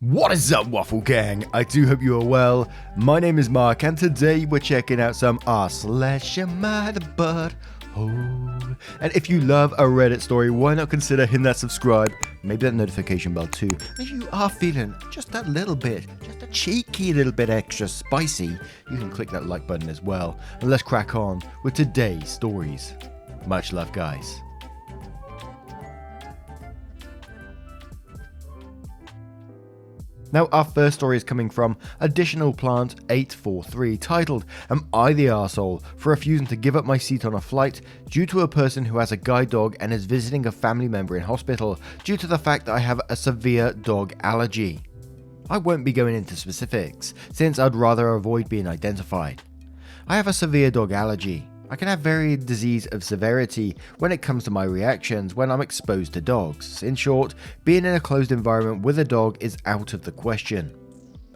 What is up, Waffle Gang? I do hope you are well. My name is Mark, and today we're checking out some r/AmITheButtHole. And if you love a Reddit story, why not consider hitting that subscribe, maybe that notification bell too. If you are feeling just a little bit, just a cheeky little bit extra spicy, you can click that like button as well. And let's crack on with today's stories. Much love, guys. Now, our first story is coming from Additional Plant 843, titled, "Am I the arsehole for refusing to give up my seat on a flight due to a person who has a guide dog and is visiting a family member in hospital due to the fact that I have a severe dog allergy?" I won't be going into specifics, since I'd rather avoid being identified. I have a severe dog allergy. I can have varied disease of severity when it comes to my reactions when I'm exposed to dogs. In short, being in a closed environment with a dog is out of the question.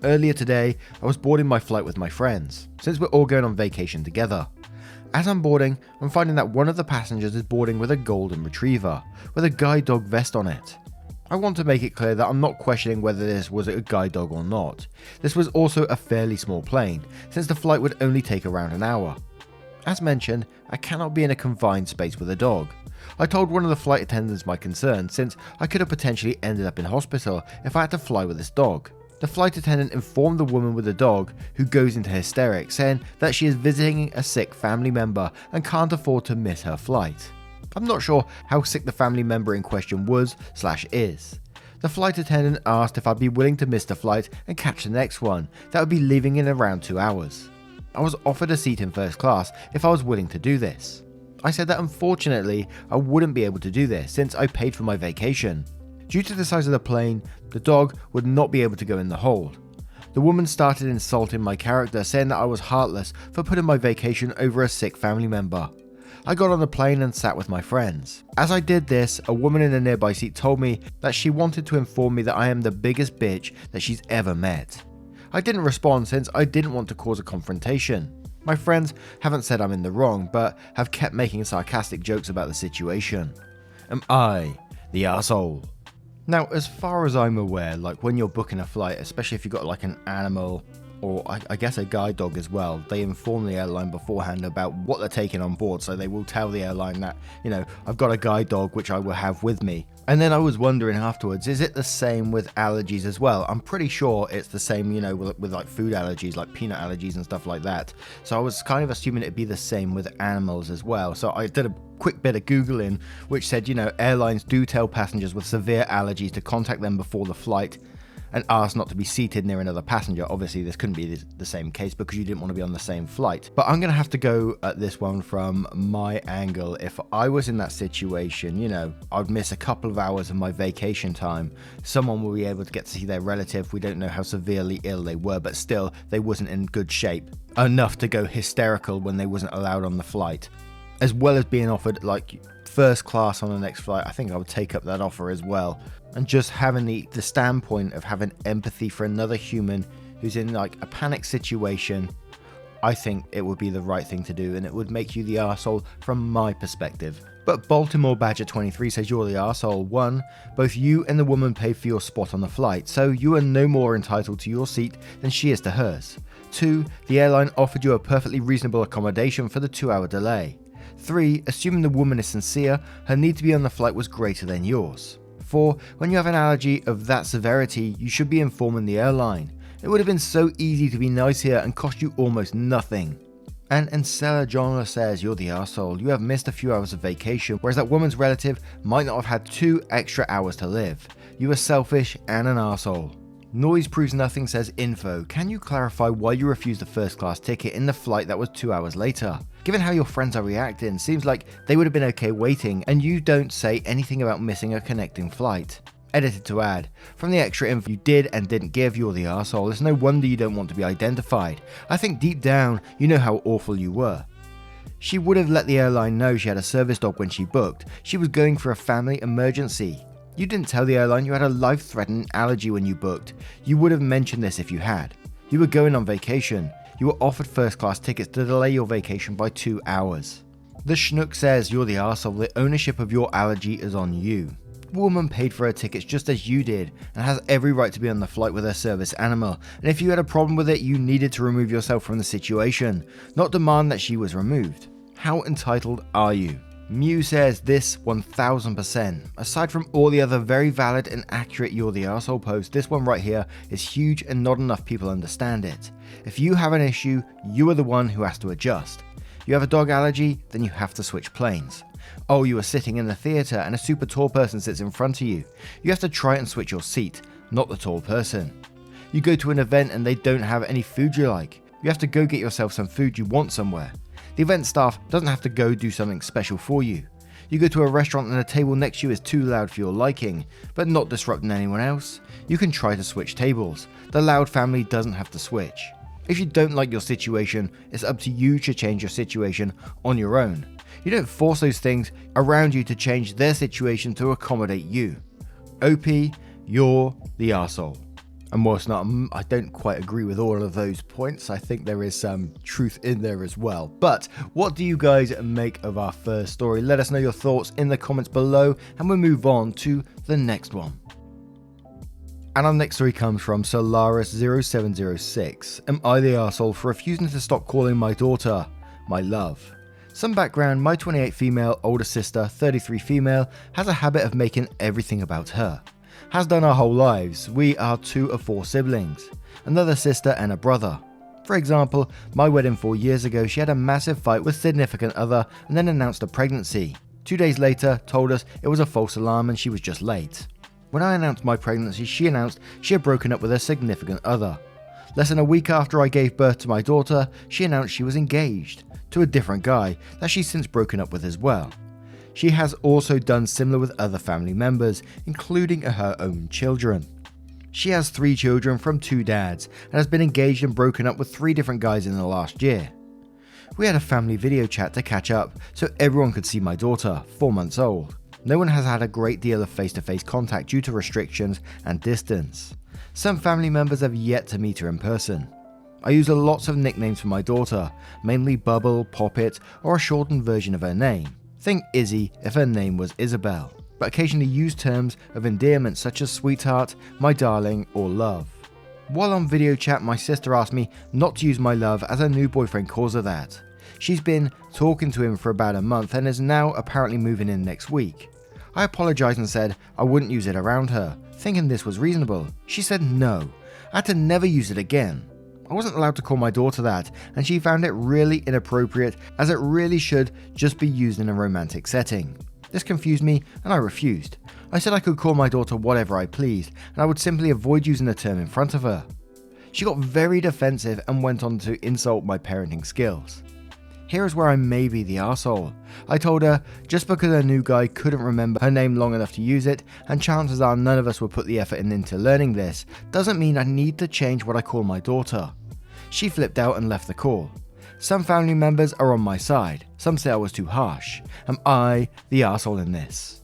Earlier today, I was boarding my flight with my friends, since we're all going on vacation together. As I'm boarding, I'm finding that one of the passengers is boarding with a golden retriever, with a guide dog vest on it. I want to make it clear that I'm not questioning whether this was a guide dog or not. This was also a fairly small plane, since the flight would only take around an hour. As mentioned, I cannot be in a confined space with a dog. I told one of the flight attendants my concern, since I could have potentially ended up in hospital if I had to fly with this dog. The flight attendant informed the woman with the dog, who goes into hysterics, saying that she is visiting a sick family member and can't afford to miss her flight. I'm not sure how sick the family member in question was/is. The flight attendant asked if I'd be willing to miss the flight and catch the next one, that would be leaving in around 2 hours. I was offered a seat in first class if I was willing to do this. I said that unfortunately I wouldn't be able to do this since I paid for my vacation. Due to the size of the plane, the dog would not be able to go in the hold. The woman started insulting my character, saying that I was heartless for putting my vacation over a sick family member. I got on the plane and sat with my friends. As I did this, a woman in a nearby seat told me that she wanted to inform me that I am the biggest bitch that she's ever met. I didn't respond since I didn't want to cause a confrontation. My friends haven't said I'm in the wrong, but have kept making sarcastic jokes about the situation. Am I the arsehole? Now, as far as I'm aware, like when you're booking a flight, especially if you've got like an animal or I guess a guide dog as well, they inform the airline beforehand about what they're taking on board, so they will tell the airline that, I've got a guide dog which I will have with me. And then I was wondering afterwards, is it the same with allergies as well? I'm pretty sure it's the same, with like food allergies, like peanut allergies and stuff like that. So I was kind of assuming it'd be the same with animals as well. So I did a quick bit of Googling, which said, airlines do tell passengers with severe allergies to contact them before the flight and ask not to be seated near another passenger. Obviously, this couldn't be the same case because you didn't want to be on the same flight. But I'm going to have to go at this one from my angle. If I was in that situation, I'd miss a couple of hours of my vacation time. Someone will be able to get to see their relative. We don't know how severely ill they were, but still, they wasn't in good shape enough to go hysterical when they wasn't allowed on the flight. As well as being offered like first class on the next flight, I think I would take up that offer as well. And just having the standpoint of having empathy for another human who's in like a panic situation, I think it would be the right thing to do, and it would make you the arsehole from my perspective. But Baltimore Badger 23 says you're the arsehole. 1. Both you and the woman paid for your spot on the flight, so you are no more entitled to your seat than she is to hers. 2. The airline offered you a perfectly reasonable accommodation for the 2-hour delay. 3. Assuming the woman is sincere, her need to be on the flight was greater than yours. 4. When you have an allergy of that severity, you should be informing the airline. It would have been so easy to be nice here and cost you almost nothing. And Encella Jonah says you're the arsehole. You have missed a few hours of vacation, whereas that woman's relative might not have had 2 extra hours to live. You are selfish and an arsehole. Noise Proves Nothing says info. Can you clarify why you refused the first class ticket in the flight that was 2 hours later? Given how your friends are reacting, seems like they would have been okay waiting, and you don't say anything about missing a connecting flight. Edited to add, from the extra info you did and didn't give, you're the arsehole. It's no wonder you don't want to be identified. I think deep down, you know how awful you were. She would have let the airline know she had a service dog when she booked. She was going for a family emergency. You didn't tell the airline you had a life-threatening allergy when you booked. You would have mentioned this if you had. You were going on vacation. You were offered first-class tickets to delay your vacation by 2 hours. The Schnook says you're the arsehole. The ownership of your allergy is on you. The woman paid for her tickets just as you did and has every right to be on the flight with her service animal, and if you had a problem with it, you needed to remove yourself from the situation, not demand that she was removed. How entitled are you? Mew says this 1000%. Aside from all the other very valid and accurate You're the Arsehole posts, this one right here is huge and not enough people understand it. If you have an issue, you are the one who has to adjust. You have a dog allergy, then you have to switch planes. Oh, you are sitting in the theatre and a super tall person sits in front of you. You have to try and switch your seat, not the tall person. You go to an event and they don't have any food you like. You have to go get yourself some food you want somewhere. The event staff doesn't have to go do something special for you. You go to a restaurant and the table next to you is too loud for your liking, but not disrupting anyone else. You can try to switch tables. The loud family doesn't have to switch. If you don't like your situation, it's up to you to change your situation on your own. You don't force those things around you to change their situation to accommodate you. OP, you're the arsehole. And whilst not, I don't quite agree with all of those points. I think there is some truth in there as well. But what do you guys make of our first story? Let us know your thoughts in the comments below, and we'll move on to the next one. And our next story comes from Solaris0706. Am I the arsehole for refusing to stop calling my daughter my love? Some background: my 28 female older sister, 33 female, has a habit of making everything about her. Has done our whole lives. We are 2 of 4 siblings, another sister and a brother. For example, my wedding 4 years ago, she had a massive fight with significant other and then announced a pregnancy. 2 days later, told us it was a false alarm and she was just late. When I announced my pregnancy, she announced she had broken up with her significant other. Less than a week after I gave birth to my daughter, she announced she was engaged to a different guy that she's since broken up with as well. She has also done similar with other family members, including her own children. She has 3 children from 2 dads and has been engaged and broken up with 3 different guys in the last year. We had a family video chat to catch up so everyone could see my daughter, 4 months old. No one has had a great deal of face-to-face contact due to restrictions and distance. Some family members have yet to meet her in person. I use lots of nicknames for my daughter, mainly Bubble, Poppet, or a shortened version of her name. Think Izzy if her name was Isabel, but occasionally use terms of endearment such as sweetheart, my darling, or love. While on video chat, my sister asked me not to use my love as her new boyfriend calls her that. She's been talking to him for about a month and is now apparently moving in next week. I apologized and said I wouldn't use it around her, thinking this was reasonable. She said no, I had to never use it again. I wasn't allowed to call my daughter that, and she found it really inappropriate, as it really should just be used in a romantic setting. This confused me and I refused. I said I could call my daughter whatever I pleased, and I would simply avoid using the term in front of her. She got very defensive and went on to insult my parenting skills. Here is where I may be the arsehole. I told her just because her new guy couldn't remember her name long enough to use it, and chances are none of us would put the effort into learning this, doesn't mean I need to change what I call my daughter. She flipped out and left the call. Some family members are on my side. Some say I was too harsh. Am I the arsehole in this?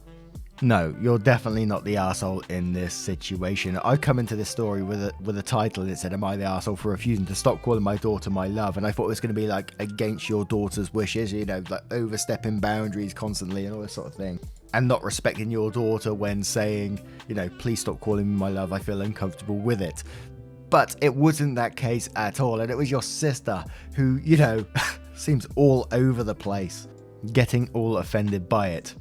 No, you're definitely not the arsehole in this situation. I come into this story with a title and it said, am I the arsehole for refusing to stop calling my daughter my love? And I thought it was going to be like against your daughter's wishes, you know, like overstepping boundaries constantly and all this sort of thing. And not respecting your daughter when saying, you know, please stop calling me my love, I feel uncomfortable with it. But it wasn't that case at all. And it was your sister who, you know, seems all over the place, getting all offended by it.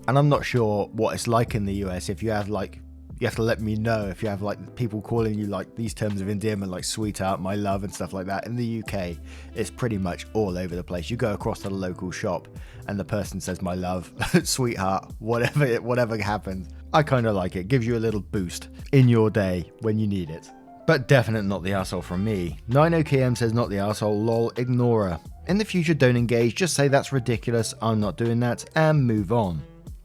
And I'm not sure what it's like in the US. If you have like, you have to let me know if you have like people calling you like these terms of endearment like sweetheart, my love and stuff like that. In the UK, it's pretty much all over the place. You go across to the local shop and the person says my love, sweetheart, whatever happens. I kind of like it. Gives you a little boost in your day when you need it. But definitely not the arsehole from me. 90KM says not the arsehole, lol, ignore her. In the future, don't engage, just say that's ridiculous, I'm not doing that, and move on.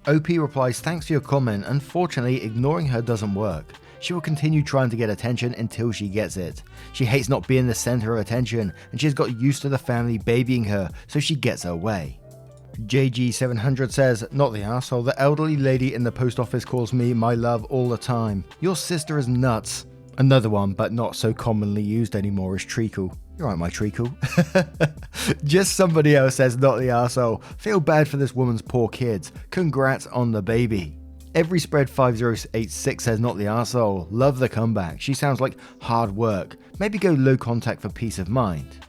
OP replies, thanks for your comment. Unfortunately, ignoring her doesn't work. She will continue trying to get attention until she gets it. She hates not being the center of attention, and she's got used to the family babying her, so she gets her way. JG700 says, not the arsehole, the elderly lady in the post office calls me my love all the time. Your sister is nuts. Another one, but not so commonly used anymore, is treacle. You're right, my treacle. Just somebody else says not the arsehole. Feel bad for this woman's poor kids. Congrats on the baby. Every spread 5086 says not the arsehole. Love the comeback. She sounds like hard work. Maybe go low contact for peace of mind.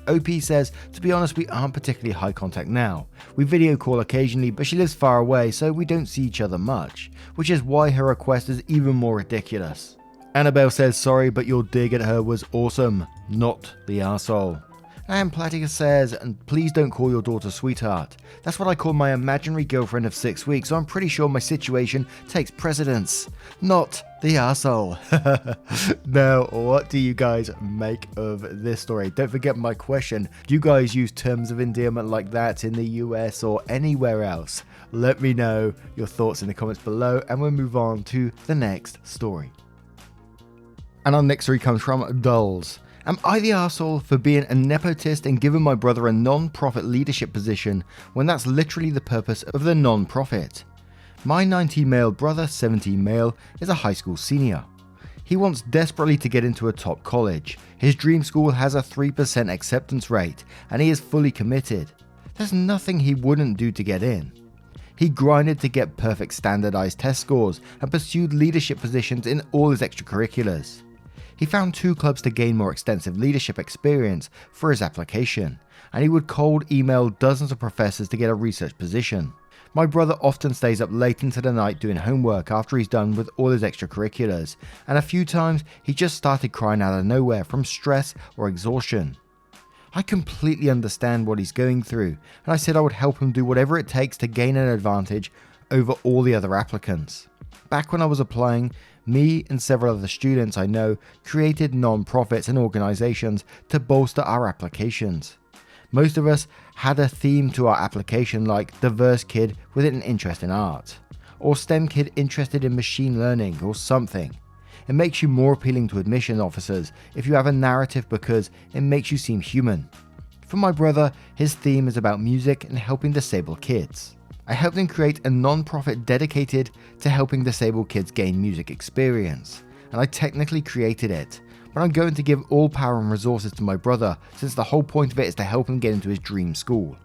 OP says, to be honest, we aren't particularly high contact now. We video call occasionally, but she lives far away, so we don't see each other much, which is why her request is even more ridiculous. Annabelle says, sorry, but your dig at her was awesome. Not the arsehole. And Platica says, and please don't call your daughter sweetheart. That's what I call my imaginary girlfriend of 6 weeks, so I'm pretty sure my situation takes precedence. Not the arsehole. Now, what do you guys make of this story? Don't forget my question. Do you guys use terms of endearment like that in the US or anywhere else? Let me know your thoughts in the comments below, and we'll move on to the next story. And our next story comes from Dulls. Am I the arsehole for being a nepotist and giving my brother a non-profit leadership position when that's literally the purpose of the non-profit? My 19 male brother, 17 male, is a high school senior. He wants desperately to get into a top college. His dream school has a 3% acceptance rate and he is fully committed. There's nothing he wouldn't do to get in. He grinded to get perfect standardized test scores and pursued leadership positions in all his extracurriculars. He found 2 clubs to gain more extensive leadership experience for his application, and he would cold email dozens of professors to get a research position. My brother often stays up late into the night doing homework after he's done with all his extracurriculars, and a few times he just started crying out of nowhere from stress or exhaustion. I completely understand what he's going through, and I said I would help him do whatever it takes to gain an advantage over all the other applicants. Back when I was applying, me and several other students I know created non-profits and organizations to bolster our applications. Most of us had a theme to our application, like diverse kid with an interest in art, or STEM kid interested in machine learning or something. It makes you more appealing to admission officers if you have a narrative because it makes you seem human. For my brother, his theme is about music and helping disabled kids. I helped him create a non-profit dedicated to helping disabled kids gain music experience, and I technically created it, but I'm going to give all power and resources to my brother since the whole point of it is to help him get into his dream school.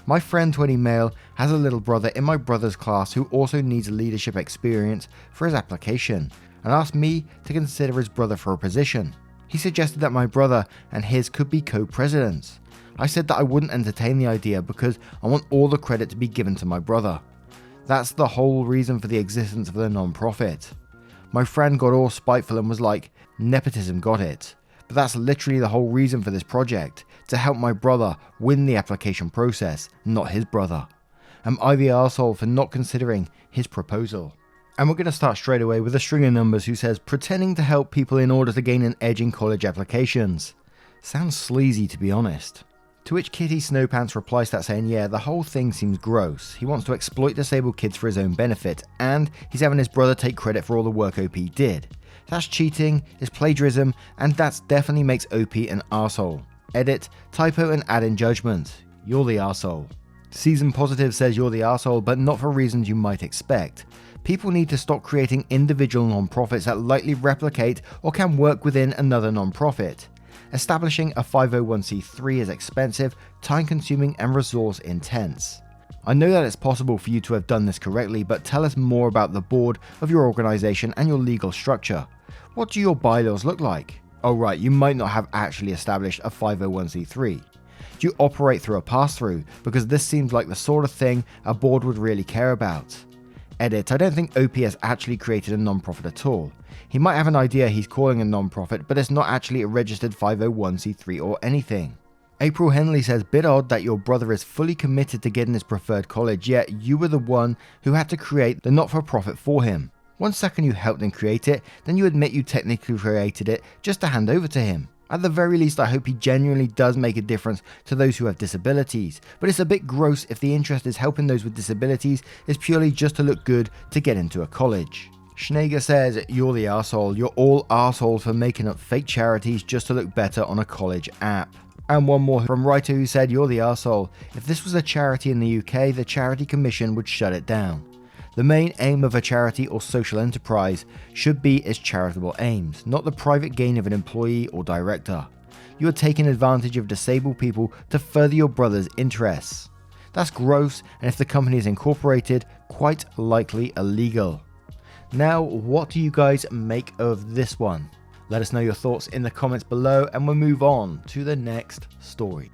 My friend 20 male has a little brother in my brother's class who also needs leadership experience for his application and asked me to consider his brother for a position. He suggested that my brother and his could be co-presidents. I said that I wouldn't entertain the idea because I want all the credit to be given to my brother. That's the whole reason for the existence of the non-profit. My friend got all spiteful and was like, nepotism got it. But that's literally the whole reason for this project, to help my brother win the application process, not his brother. Am I the arsehole for not considering his proposal? And we're going to start straight away with a string of numbers who says pretending to help people in order to gain an edge in college applications. Sounds sleazy, to be honest. To which Kitty Snowpants replies to that saying, yeah, the whole thing seems gross. He wants to exploit disabled kids for his own benefit, and he's having his brother take credit for all the work OP did. That's cheating, it's plagiarism, and that definitely makes OP an arsehole. Edit, typo and add in judgment. You're the arsehole. Season Positive says you're the arsehole, but not for reasons you might expect. People need to stop creating individual non-profits that lightly replicate or can work within another non-profit. Establishing a 501c3 is expensive, time-consuming and resource-intense. I know that it's possible for you to have done this correctly, but tell us more about the board of your organization and your legal structure. What do your bylaws look like? Oh right, you might not have actually established a 501c3. Do you operate through a pass-through? Because this seems like the sort of thing a board would really care about. Edit, I don't think OP has actually created a non-profit at all. He might have an idea he's calling a non-profit, but it's not actually a registered 501c3 or anything. April Henley says, bit odd that your brother is fully committed to getting his preferred college, yet you were the one who had to create the not-for-profit for him. 1 second you helped him create it, then you admit you technically created it just to hand over to him. At the very least, I hope he genuinely does make a difference to those who have disabilities, but it's a bit gross if the interest is helping those with disabilities is purely just to look good to get into a college. Schneger says, you're the arsehole. You're all arseholes for making up fake charities just to look better on a college app. And one more from Writer who said, you're the arsehole. If this was a charity in the UK, the Charity Commission would shut it down. The main aim of a charity or social enterprise should be its charitable aims, not the private gain of an employee or director. You are taking advantage of disabled people to further your brother's interests. That's gross, and if the company is incorporated, quite likely illegal. Now, what do you guys make of this one? Let us know your thoughts in the comments below, and we'll move on to the next story.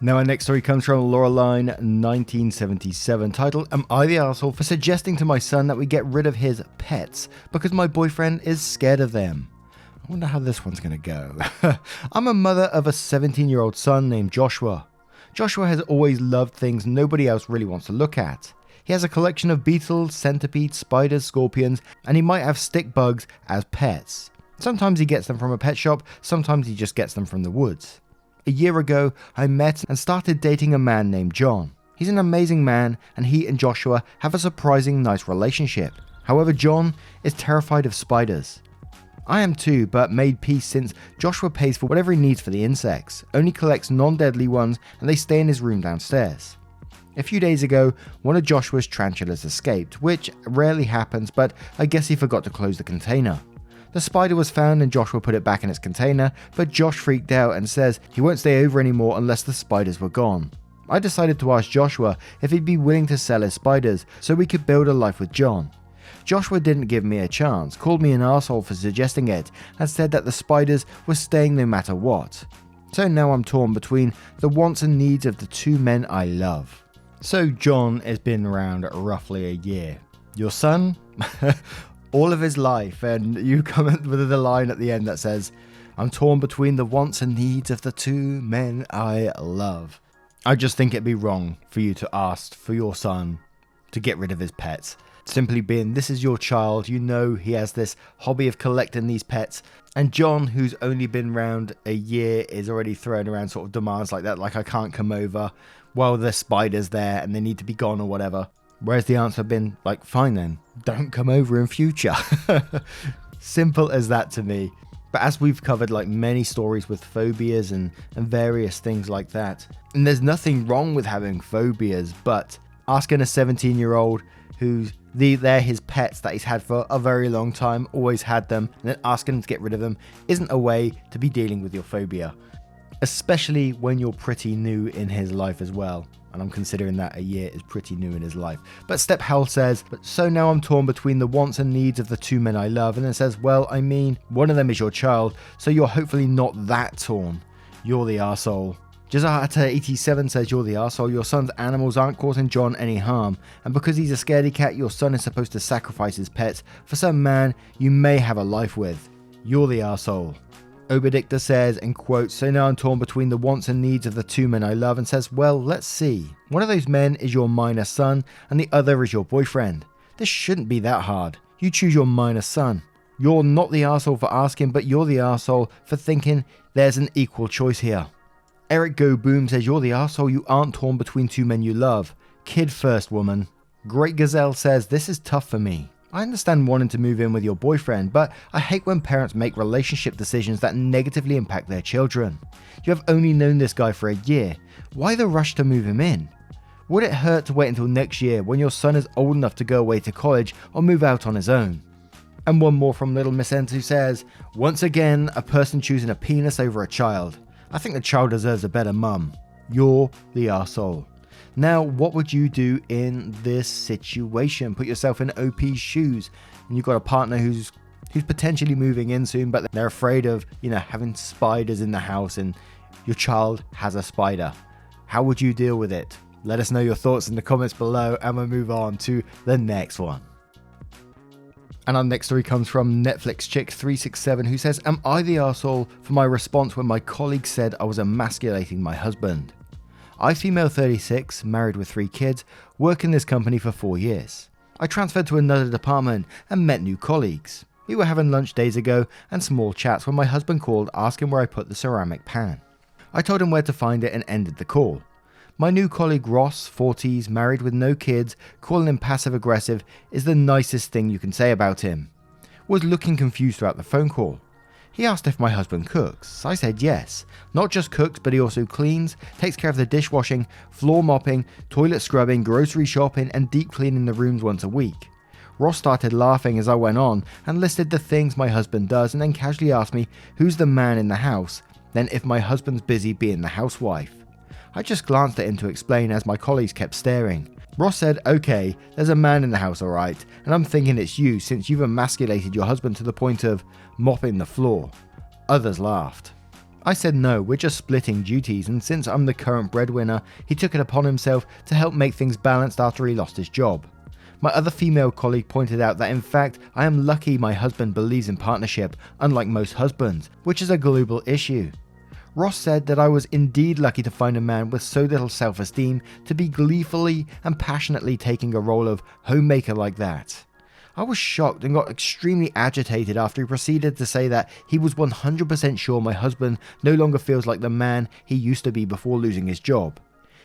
Now, our next story comes from Laureline 1977, titled, "Am I the arsehole for suggesting to my son that we get rid of his pets because my boyfriend is scared of them?" I wonder how this one's going to go. I'm a mother of a 17-year-old son named Joshua. Joshua has always loved things nobody else really wants to look at. He has a collection of beetles, centipedes, spiders, scorpions, and he might have stick bugs as pets. Sometimes he gets them from a pet shop, sometimes he just gets them from the woods. A year ago, I met and started dating a man named John. He's an amazing man, and he and Joshua have a surprising nice relationship. However, John is terrified of spiders. I am too, but made peace since Joshua pays for whatever he needs for the insects, only collects non-deadly ones, and they stay in his room downstairs. A few days ago, one of Joshua's tarantulas escaped, which rarely happens, but I guess he forgot to close the container. The spider was found and Joshua put it back in its container, but Josh freaked out and says he won't stay over anymore unless the spiders were gone. I decided to ask Joshua if he'd be willing to sell his spiders so we could build a life with John. Joshua didn't give me a chance, called me an arsehole for suggesting it, and said that the spiders were staying no matter what. So now I'm torn between the wants and needs of the two men I love. So John has been around roughly a year. Your son? All of his life, and you come with the line at the end that says, "I'm torn between the wants and needs of the two men I love." I just think it'd be wrong for you to ask for your son to get rid of his pets. Simply being, this is your child, you know he has this hobby of collecting these pets, and John, who's only been around a year, is already throwing around sort of demands like that, like I can't come over while the spider's there and they need to be gone or whatever. Whereas the answer had been like, fine then, don't come over in future. Simple as that to me. But as we've covered like many stories with phobias and various things like that, and there's nothing wrong with having phobias, but asking a 17-year-old who's they're his pets that he's had for a very long time, always had them, and then asking him to get rid of them isn't a way to be dealing with your phobia. Especially when you're pretty new in his life as well. And I'm considering that a year is pretty new in his life. But Step Hell says, "But so now I'm torn between the wants and needs of the two men I love." And it says, well, I mean, one of them is your child, so you're hopefully not that torn. You're the arsehole. Jazahata87 says, "You're the arsehole. Your son's animals aren't causing John any harm. And because he's a scaredy cat, your son is supposed to sacrifice his pets for some man you may have a life with. You're the arsehole." Obedicta says, in quotes, "So now I'm torn between the wants and needs of the two men I love," and says, well, let's see. One of those men is your minor son, and the other is your boyfriend. This shouldn't be that hard. You choose your minor son. You're not the arsehole for asking, but you're the arsehole for thinking there's an equal choice here. Eric Go Boom says, "You're the arsehole. You aren't torn between two men you love. Kid first, woman." Great Gazelle says, "This is tough for me. I understand wanting to move in with your boyfriend, but I hate when parents make relationship decisions that negatively impact their children. You have only known this guy for a year. Why the rush to move him in? Would it hurt to wait until next year when your son is old enough to go away to college or move out on his own?" And one more from Little Miss Ent who says, "Once again, a person choosing a penis over a child. I think the child deserves a better mum. You're the arsehole." Now, what would you do in this situation? Put yourself in OP's shoes, and you've got a partner who's potentially moving in soon, but they're afraid of, having spiders in the house, and your child has a spider. How would you deal with it? Let us know your thoughts in the comments below, and we'll move on to the next one. And our next story comes from Netflix Chick 367, who says, "Am I the arsehole for my response when my colleague said I was emasculating my husband? I, female 36, married with 3 kids, work in this company for 4 years. I transferred to another department and met new colleagues. We were having lunch days ago and small chats when my husband called asking where I put the ceramic pan. I told him where to find it and ended the call. My new colleague Ross, 40s, married with no kids, calling him passive aggressive is the nicest thing you can say about him. Was looking confused throughout the phone call. He asked if my husband cooks. I said yes. Not just cooks, but he also cleans, takes care of the dishwashing, floor mopping, toilet scrubbing, grocery shopping, and deep cleaning the rooms once a week. Ross started laughing as I went on and listed the things my husband does, and then casually asked me who's the man in the house, then if my husband's busy being the housewife. I just glanced at him to explain as my colleagues kept staring. Ross said, okay, there's a man in the house alright, and I'm thinking it's you since you've emasculated your husband to the point of mopping the floor. Others laughed. I said no, we're just splitting duties, and since I'm the current breadwinner, he took it upon himself to help make things balanced after he lost his job. My other female colleague pointed out that in fact, I am lucky my husband believes in partnership, unlike most husbands, which is a global issue. Ross said that I was indeed lucky to find a man with so little self-esteem to be gleefully and passionately taking a role of homemaker like that. I was shocked and got extremely agitated after he proceeded to say that he was 100% sure my husband no longer feels like the man he used to be before losing his job.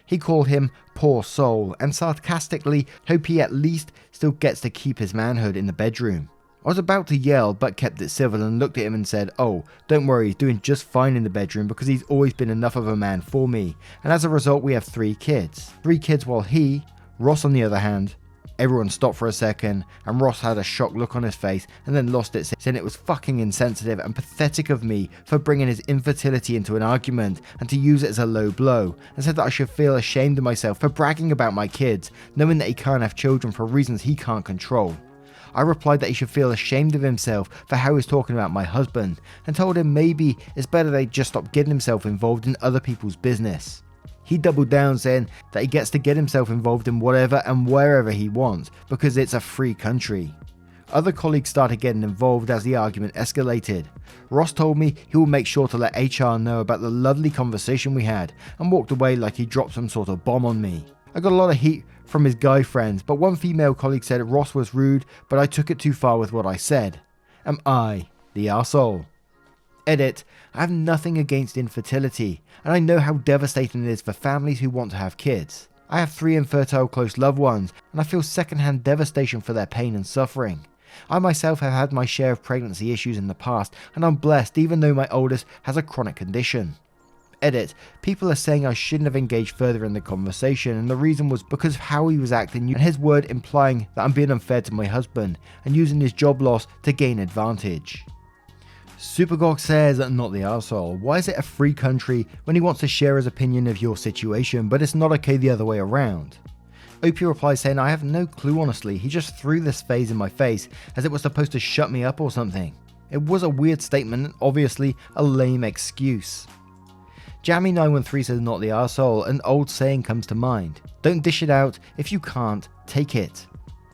He called him poor soul and sarcastically hoped he at least still gets to keep his manhood in the bedroom. I was about to yell but kept it civil and looked at him and said, oh, don't worry, he's doing just fine in the bedroom because he's always been enough of a man for me, and as a result we have 3 kids. 3 kids while he, Ross on the other hand, everyone stopped for a second and Ross had a shocked look on his face and then lost it, saying it was fucking insensitive and pathetic of me for bringing his infertility into an argument and to use it as a low blow, and said that I should feel ashamed of myself for bragging about my kids, knowing that he can't have children for reasons he can't control. I replied that he should feel ashamed of himself for how he was talking about my husband, and told him maybe it's better they just stop getting himself involved in other people's business. He doubled down, saying that he gets to get himself involved in whatever and wherever he wants because it's a free country. Other colleagues started getting involved as the argument escalated. Ross told me he will make sure to let HR know about the lovely conversation we had and walked away like he dropped some sort of bomb on me. I got a lot of heat from his guy friends, but one female colleague said Ross was rude, but I took it too far with what I said. Am I the arsehole? Edit, I have nothing against infertility, and I know how devastating it is for families who want to have kids. I have 3 infertile close loved ones, and I feel secondhand devastation for their pain and suffering. I myself have had my share of pregnancy issues in the past, and I'm blessed even though my oldest has a chronic condition. Edit, people are saying I shouldn't have engaged further in the conversation, and the reason was because of how he was acting and his word implying that I'm being unfair to my husband and using his job loss to gain advantage. Supergog says, not the arsehole, why is it a free country when he wants to share his opinion of your situation, but it's not okay the other way around? OP replies saying, I have no clue honestly, he just threw this phase in my face as it was supposed to shut me up or something. It was a weird statement and obviously a lame excuse. Jammy913 says, not the arsehole, an old saying comes to mind. Don't dish it out, if you can't, take it.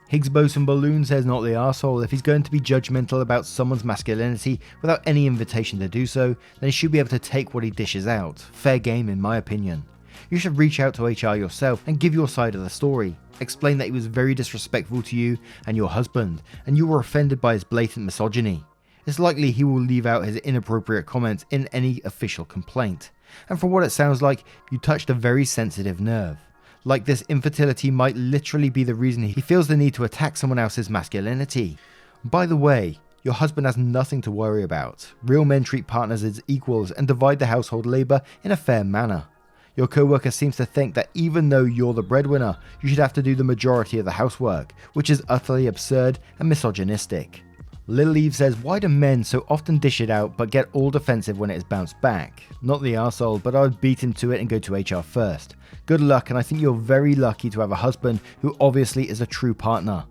Higgs Boson Balloon says, not the arsehole, if he's going to be judgmental about someone's masculinity without any invitation to do so, then he should be able to take what he dishes out. Fair game in my opinion. You should reach out to HR yourself and give your side of the story. Explain that he was very disrespectful to you and your husband, and you were offended by his blatant misogyny. It's likely he will leave out his inappropriate comments in any official complaint. And from what it sounds like, you touched a very sensitive nerve. Like this infertility might literally be the reason he feels the need to attack someone else's masculinity. By the way, your husband has nothing to worry about. Real men treat partners as equals and divide the household labour in a fair manner. Your co-worker seems to think that even though you're the breadwinner, you should have to do the majority of the housework, which is utterly absurd and misogynistic. Lil Eve says, why do men so often dish it out but get all defensive when it is bounced back? Not the arsehole, but I would beat him to it and go to HR first. Good luck, and I think you're very lucky to have a husband who obviously is a true partner.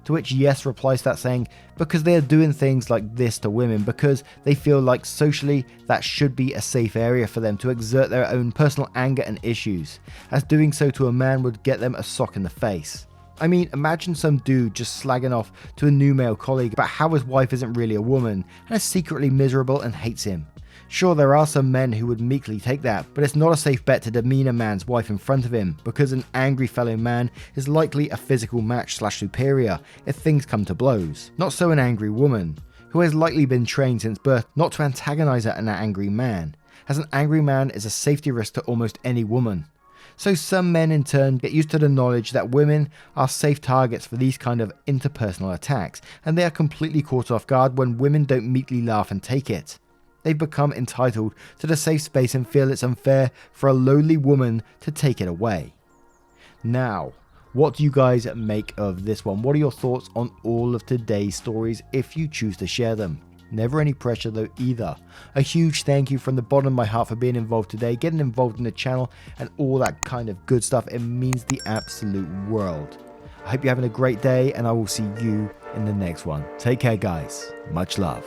To which Yes replies to that saying, because they are doing things like this to women because they feel like socially that should be a safe area for them to exert their own personal anger and issues, as doing so to a man would get them a sock in the face. I mean, imagine some dude just slagging off to a new male colleague about how his wife isn't really a woman and is secretly miserable and hates him. Sure, there are some men who would meekly take that, but it's not a safe bet to demean a man's wife in front of him because an angry fellow man is likely a physical match / superior if things come to blows. Not so an angry woman, who has likely been trained since birth not to antagonize an angry man, as an angry man is a safety risk to almost any woman. So some men in turn get used to the knowledge that women are safe targets for these kind of interpersonal attacks, and they are completely caught off guard when women don't meekly laugh and take it. They've become entitled to the safe space and feel it's unfair for a lowly woman to take it away. Now, what do you guys make of this one? What are your thoughts on all of today's stories if you choose to share them? Never any pressure though either. A huge thank you from the bottom of my heart for being involved today, getting involved in the channel and all that kind of good stuff. It means the absolute world. I hope you're having a great day and I will see you in the next one. Take care guys. Much love.